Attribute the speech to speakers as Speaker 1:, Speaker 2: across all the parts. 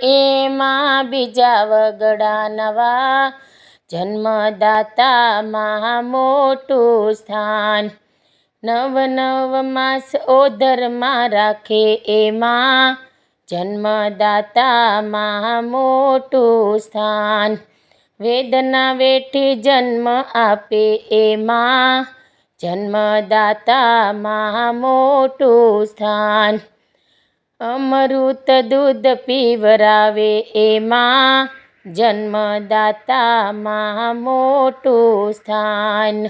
Speaker 1: એમાં બીજા વગડા નવા, જન્મદાતામાં મોટું સ્થાન. નવ નવ માસ ઓદરમાં રાખે એમાં, જન્મદાતામાં મોટું સ્થાન. વેદના વેઠી જન્મ આપે એમાં, જન્મદાતામાં મોટું સ્થાન. અમૃત દૂધ પીવરાવે એમાં, જન્મદાતામાં મોટું સ્થાન.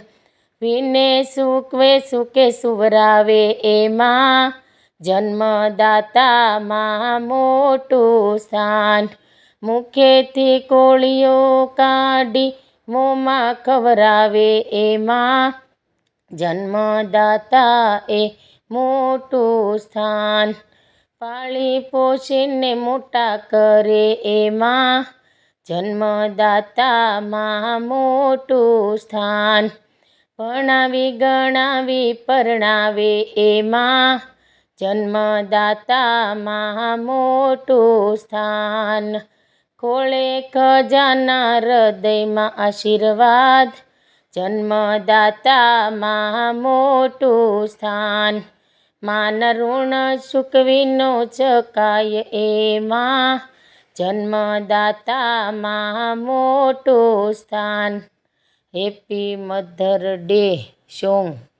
Speaker 1: વિને સુખવે સુખે સુવરાવે એમાં, જન્મદાતામાં મોટું સ્થાન. મુખેથી કોળીઓ કાઢી મોંમાં ખવરાવે એમાં, જન્મદાતાએ મોટું સ્થાન. પાળી પોષીને મોટા કરે એમાં, જન્મદાતામાં મોટું સ્થાન. ભણાવી ગણાવી પરણાવે એમાં, જન્મદાતામાં મોટું સ્થાન. ખોળે ખજાના હૃદયમાં આશીર્વાદ, જન્મદાતામાં મોટું સ્થાન. માના ઋણ ચૂકવી ન શકાય એમાં, જન્મદાતામાં મોટું સ્થાન. Happy mother day song.